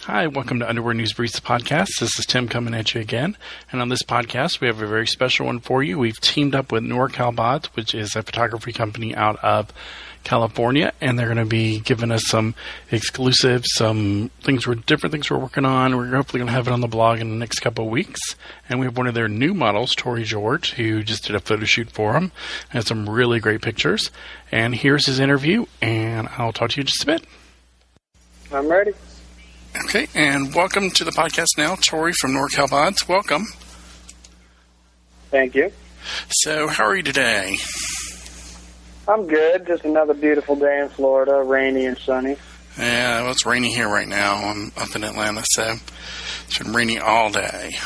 Hi, welcome to Underwear News Briefs podcast. This is Tim coming at you again. And on this podcast, we have a very special one for you. We've teamed up with NorCalBodz, which is a photography company out of California, and they're going to be giving us some exclusives, some different things we're working on. We're hopefully going to have it on the blog in the next couple of weeks. And we have one of their new models, Tory, who just did a photo shoot for them. And some really great pictures. And here's his interview, and I'll talk to you in just a bit. I'm ready. Okay, and welcome to the podcast now, Tory from NorCalBodz. Welcome. Thank you. So, how are you today? I'm good. Just another beautiful day in Florida, rainy and sunny. Yeah, well, it's rainy here right now. I'm up in Atlanta, so it's been rainy all day.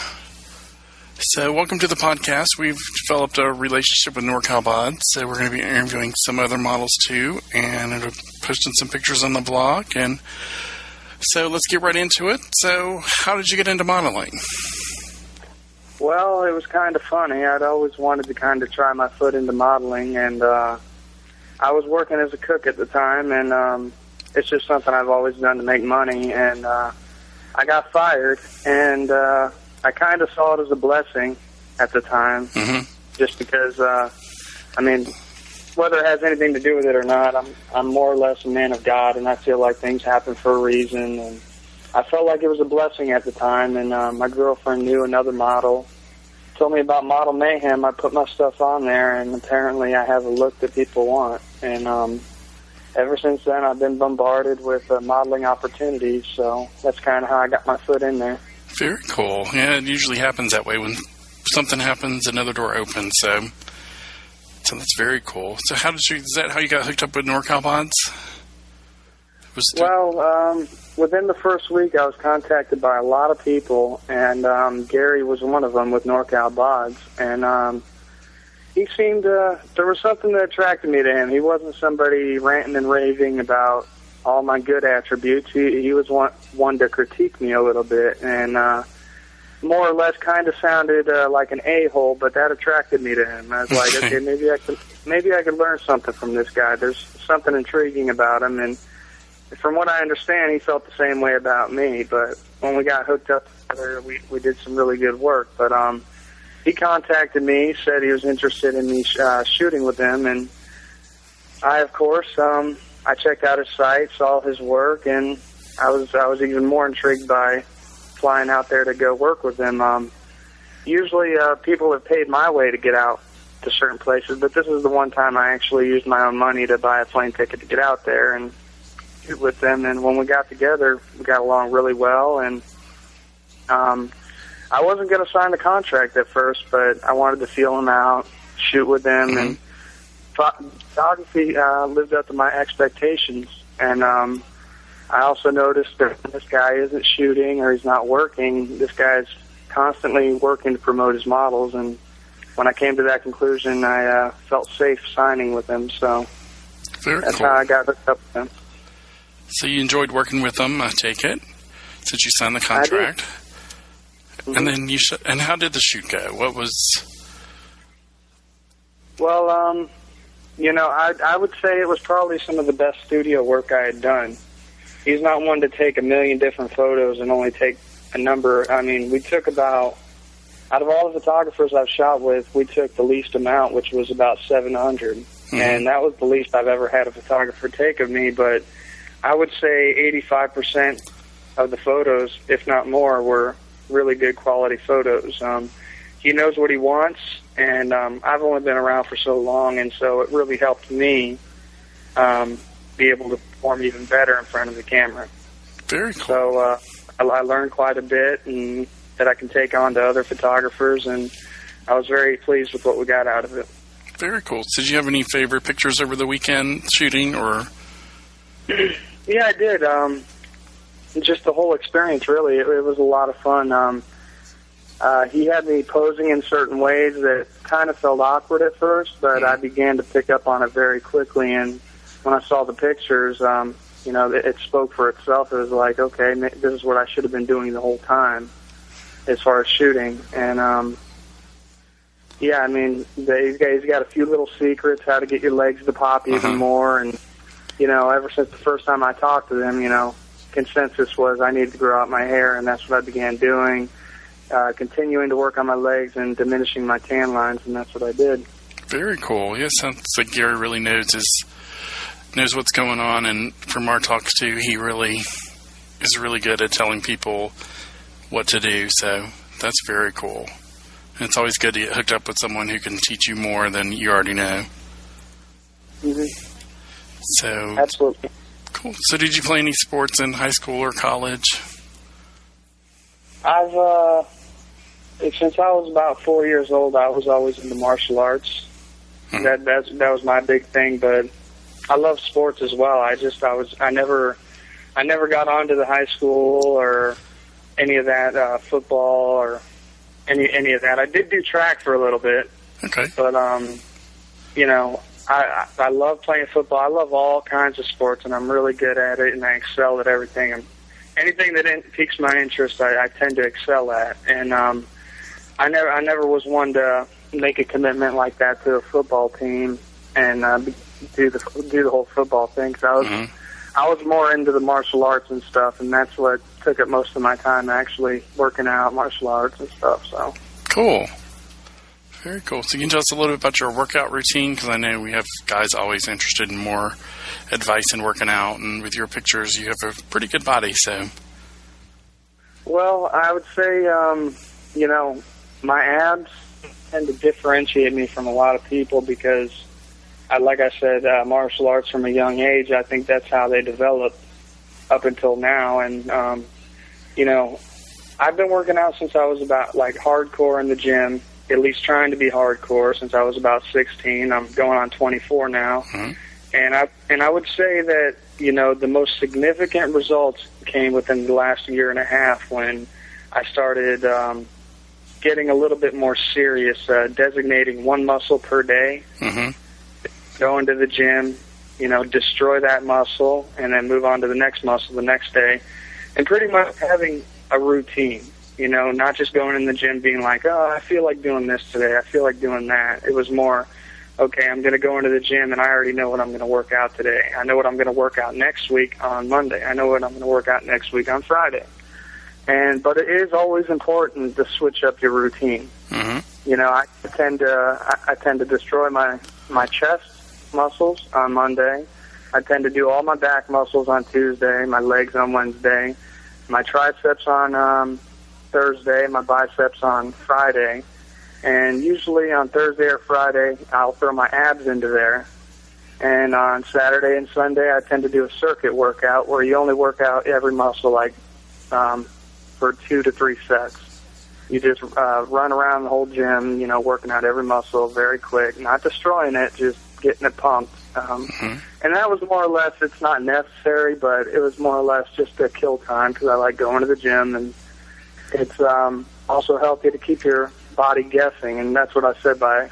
So, welcome to the podcast. We've developed a relationship with NorCalBodz, so we're going to be interviewing some other models too, and posting some pictures on the blog. And so, let's get right into it. So, how did you get into modeling? Well, it was kind of funny. I'd always wanted to kind of try my foot into modeling, and I was working as a cook at the time, and it's just something I've always done to make money, and I got fired, and I kind of saw it as a blessing at the time, just because, whether it has anything to do with it or not, I'm more or less a man of God, and I feel like things happen for a reason, and I felt like it was a blessing at the time, and my girlfriend knew another model, told me about Model Mayhem. I put my stuff on there, and apparently I have a look that people want, and ever since then I've been bombarded with modeling opportunities, so that's kind of how I got my foot in there. Very cool. Yeah, it usually happens that way. When something happens, another door opens, so that's very cool. So is that how you got hooked up with NorCalBodz? Well, within the first week, I was contacted by a lot of people, and Gary was one of them with NorCalBodz, and he seemed there was something that attracted me to him. He wasn't somebody ranting and raving about all my good attributes. He was one to critique me a little bit, and more or less kind of sounded like an a-hole, but that attracted me to him. I was like, okay, maybe I could learn something from this guy. There's something intriguing about him, and from what I understand, he felt the same way about me. But when we got hooked up together, we did some really good work. But he contacted me, said he was interested in me shooting with him, and I, of course, I checked out his site, saw his work, and I was even more intrigued by flying out there to go work with him. Usually, people have paid my way to get out to certain places, but this is the one time I actually used my own money to buy a plane ticket to get out there and shoot with them. And when we got together, we got along really well, and I wasn't going to sign the contract at first, but I wanted to feel him out, shoot with him, and photography lived up to my expectations. And I also noticed that when this guy isn't shooting or he's not working, this guy's constantly working to promote his models. And when I came to that conclusion, I felt safe signing with him. So that's cool. How I got hooked up with him. So you enjoyed working with them, I take it, since you signed the contract. I did. And then and how did the shoot go? What was? Well, I would say it was probably some of the best studio work I had done. He's not one to take a million different photos and only take a number. I mean, we took out of all the photographers I've shot with, we took the least amount, which was about 700. And that was the least I've ever had a photographer take of me, but I would say 85% of the photos, if not more, were really good quality photos. He knows what he wants, and I've only been around for so long, and so it really helped me be able to perform even better in front of the camera. Very cool. So I learned quite a bit, and that I can take on to other photographers, and I was very pleased with what we got out of it. Very cool. So did you have any favorite pictures over the weekend shooting, or? Yeah, I did. Just the whole experience, really. It was a lot of fun. He had me posing in certain ways that kind of felt awkward at first, but I began to pick up on it very quickly, and when I saw the pictures, it spoke for itself. It was like, okay, this is what I should have been doing the whole time as far as shooting. And, yeah, I mean, he's got a few little secrets, how to get your legs to pop even more, and, ever since the first time I talked to them, consensus was I needed to grow out my hair, and that's what I began doing, continuing to work on my legs and diminishing my tan lines, and that's what I did. Very cool. Yeah, sounds like Gary really knows what's going on, and from our talks too, he really is really good at telling people what to do, so that's very cool. And it's always good to get hooked up with someone who can teach you more than you already know. Mm-hmm. So absolutely. Cool. So did you play any sports in high school or college? I've since I was about 4 years old, I was always into martial arts. That was my big thing, but I love sports as well. I never got onto the high school or any of that, football or any of that. I did do track for a little bit. Okay. But I love playing football. I love all kinds of sports, and I'm really good at it, and I excel at everything. And anything that piques my interest, I tend to excel at. And I never was one to make a commitment like that to a football team and do the whole football thing. Because I was more into the martial arts and stuff, and that's what took up most of my time, actually working out martial arts and stuff. So cool. Very cool. So you can tell us a little bit about your workout routine, because I know we have guys always interested in more advice in working out, and with your pictures, you have a pretty good body. So, well, I would say, my abs tend to differentiate me from a lot of people because, like I said, martial arts from a young age, I think that's how they develop up until now. And, I've been working out since I was about, hardcore in the gym, at least trying to be hardcore since I was about 16. I'm going on 24 now. And I would say that, the most significant results came within the last year and a half when I started getting a little bit more serious, designating one muscle per day, going to the gym, destroy that muscle, and then move on to the next muscle the next day, and pretty much having a routine, not just going in the gym being like, oh, I feel like doing this today, I feel like doing that. It was more, okay, I'm going to go into the gym, and I already know what I'm going to work out today. I know what I'm going to work out next week on Monday. I know what I'm going to work out next week on Friday. But it is always important to switch up your routine. I tend to destroy my chest muscles on Monday. I tend to do all my back muscles on Tuesday, my legs on Wednesday, my triceps on Thursday, my biceps on Friday. And usually on Thursday or Friday, I'll throw my abs into there. And on Saturday and Sunday, I tend to do a circuit workout where you only work out every muscle for 2 to 3 sets. You just run around the whole gym, working out every muscle very quick, not destroying it, just getting it pumped. And that was more or less, it's not necessary, but it was more or less just to kill time because I like going to the gym, and it's also healthy to keep your body guessing, and that's what I said by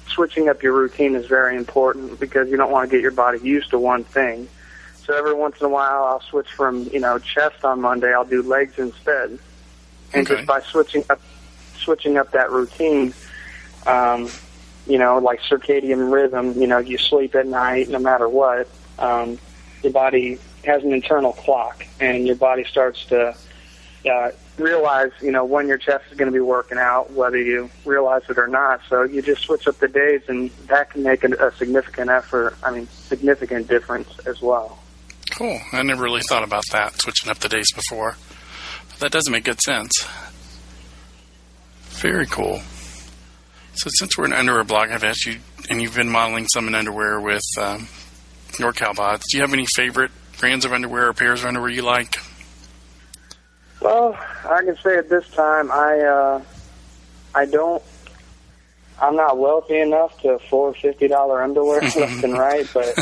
switching up your routine is very important because you don't want to get your body used to one thing. So every once in a while, I'll switch from, chest on Monday, I'll do legs instead. And just by switching up that routine, like circadian rhythm, you sleep at night no matter what, your body has an internal clock, and your body starts to realize, when your chest is going to be working out, whether you realize it or not. So you just switch up the days, and that can make a significant difference as well. Cool. I never really thought about that, switching up the days before. But that does make good sense. Very cool. So since we're an underwear blog, I've asked you, and you've been modeling some in underwear with NorCalBodz, do you have any favorite brands of underwear or pairs of underwear you like? Well, I can say at this time, I'm not wealthy enough to afford $50 underwear left and right, but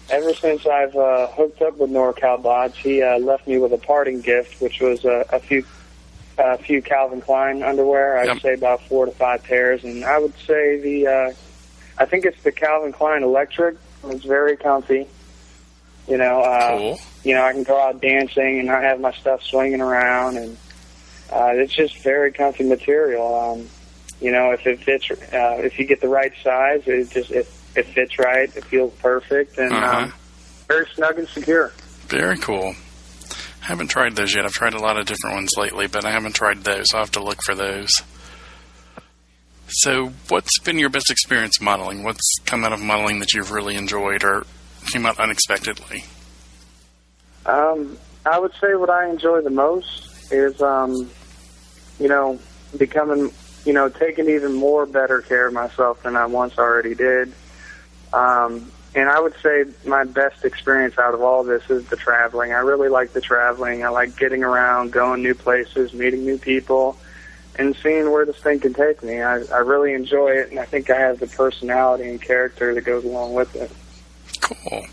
ever since I've hooked up with NorCalBodz, he left me with a parting gift, which was a few Calvin Klein underwear. I'd say about 4 to 5 pairs, and I would say I think it's the Calvin Klein Electric. It's very comfy. Cool. I can go out dancing and not have my stuff swinging around, and it's just very comfy material. If it fits, if you get the right size, it fits right. It feels perfect, and very snug and secure. Very cool. I haven't tried those yet. I've tried a lot of different ones lately, but I haven't tried those. I'll have to look for those. So what's been your best experience modeling? What's come out of modeling that you've really enjoyed or came out unexpectedly? I would say what I enjoy the most is, becoming, taking even more better care of myself than I once already did. And I would say my best experience out of all this is the traveling. I really like the traveling. I like getting around, going new places, meeting new people, and seeing where this thing can take me. I really enjoy it, and I think I have the personality and character that goes along with it. Cool.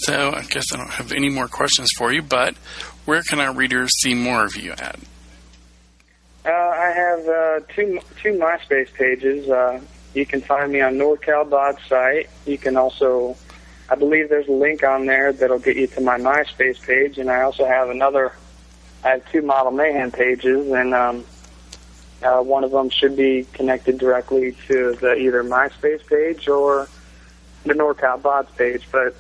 So I guess I don't have any more questions for you, but where can our readers see more of you at? I have two MySpace pages. You can find me on NorCalBodz site. You can also, I believe there's a link on there that'll get you to my MySpace page, and I also have I have two Model Mayhem pages, and one of them should be connected directly to either MySpace page or the NorCalBodz page, but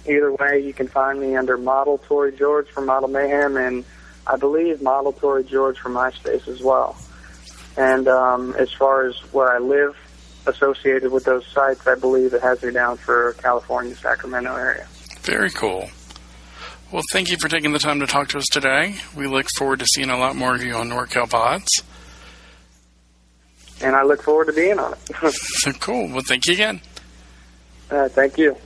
either way, you can find me under Model Tory George for Model Mayhem, and I believe Model Tory George for MySpace as well. And as far as where I live, associated with those sites, I believe it has me down for California, Sacramento area. Very cool. Well, thank you for taking the time to talk to us today. We look forward to seeing a lot more of you on NorCalBodz. And I look forward to being on it. So cool. Well, thank you again. Thank you.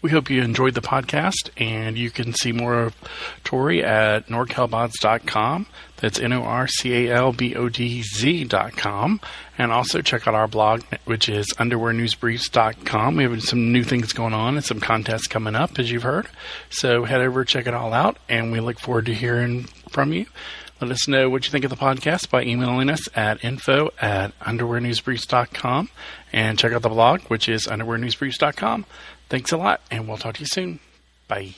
We hope you enjoyed the podcast, and you can see more of Tory at NorCalBodz.com. That's NorCalBodz.com. And also check out our blog, which is UnderwearNewsBriefs.com. We have some new things going on and some contests coming up, as you've heard. So head over, check it all out, and we look forward to hearing from you. Let us know what you think of the podcast by emailing us at info@UnderwearNewsBriefs.com. And check out the blog, which is UnderwearNewsBriefs.com. Thanks a lot, and we'll talk to you soon. Bye.